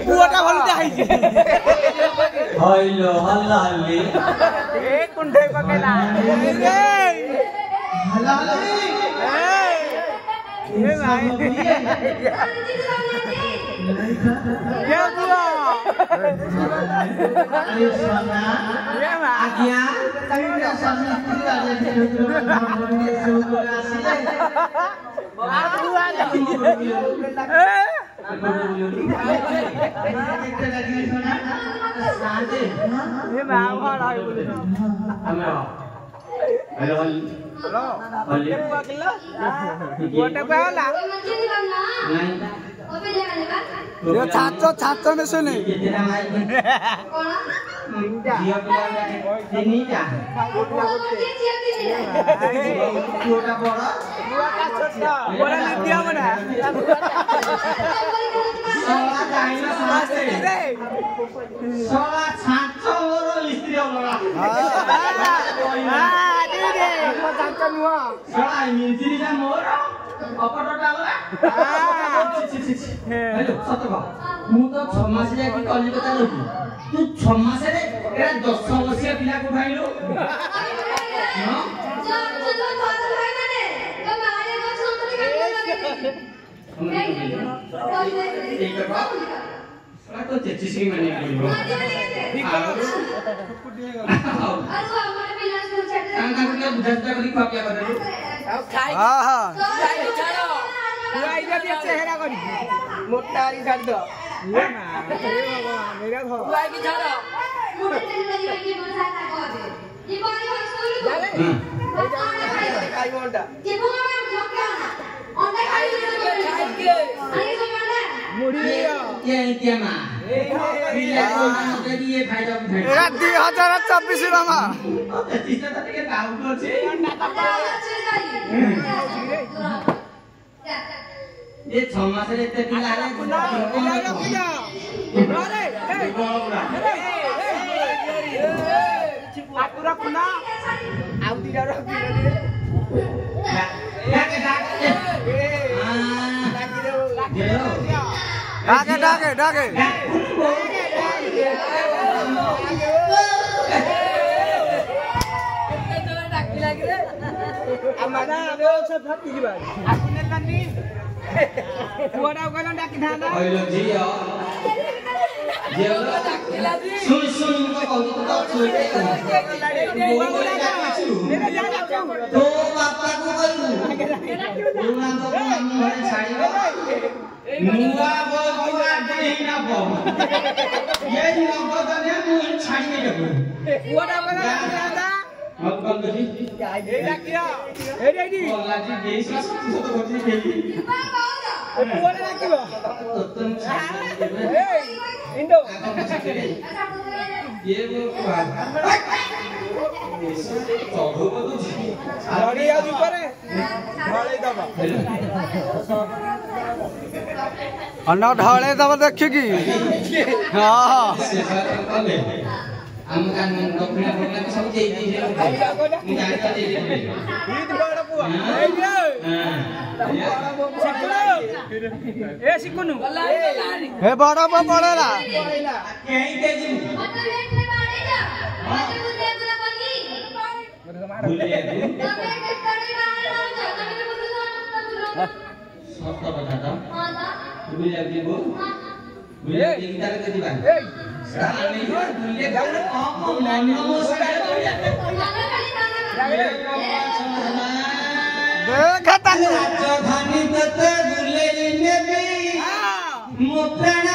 पुआटा भलटा आइছে हइलो हल्ला हल्ली ए कुंडे पकेला हल्ला हल्ली ए भाई क्या हुआ अरे सोना ये भाई आज्ञा तेरे सामने पूरा जैसे में शुरू आसीले हुआ ये बाबा आ बोले हेलो हेलो हल्ली पकला गोटे पाला नहीं यो छातो में सुने कितना माइक कोन जिया नहीं जा छोटा बड़ा बड़ा लिया बना सोला जाइना साथे सोला छातो और स्त्री होला दे को छातो नुआ सोला मिंजिरी जा मोर अपटटा होला हेलो सतबा मु तो 6 मास जाकी कलिकता लोकी तू 6 मास रे एरा 10 वर्षीय पिला को उठाइलो तो चेचिसी माने गयो कांका को बुझाता करी पापिया बदलू हां हां तू आई जा चेहरा करी मोटारी छाड़ दो ये ना मेरा घर तू आई की छाड़ ये मां पिला को ना ये फायदा उठाई एरा 2024 मामा तीसरा तक के दाऊ को छे ये 6 मास रे ते पिला रे अरे आकु रखना आउ दिरा रख डाके amana ado सब फटी दिबा आकुने लानी पुआडा गलन डाकी थाना ओइलो जियो सुन को कहू तो छोटे तो बापा को कहू युवा तो हम घरे छाड़ियो मुआ बुआ दे ना बो ये नंबर दने मु छाड़ी देबो पुआडा गलन थाना हम कल जी ए डाकिया ए रेडी बोला जी देश तो होती देली पुआडा डाकिबो तुम ए इंडो ये वो चढ़ो तो गाड़ी आ ऊपर ढाले दबा अन्ना ढाले दबा देखिए की हां हम kan dokter dokter सब दे दी है मुझे दे दी ईद बड़ा बुआ ए सिकुनु हे बड़ा बुआ पड़ेला कहीं दे जी सब बता था बुले लगी वो बुले तीन तरह के दीवार साले ये बुले जाओ कम मन देखा राजधानी तते बुले ने भी मुप्राण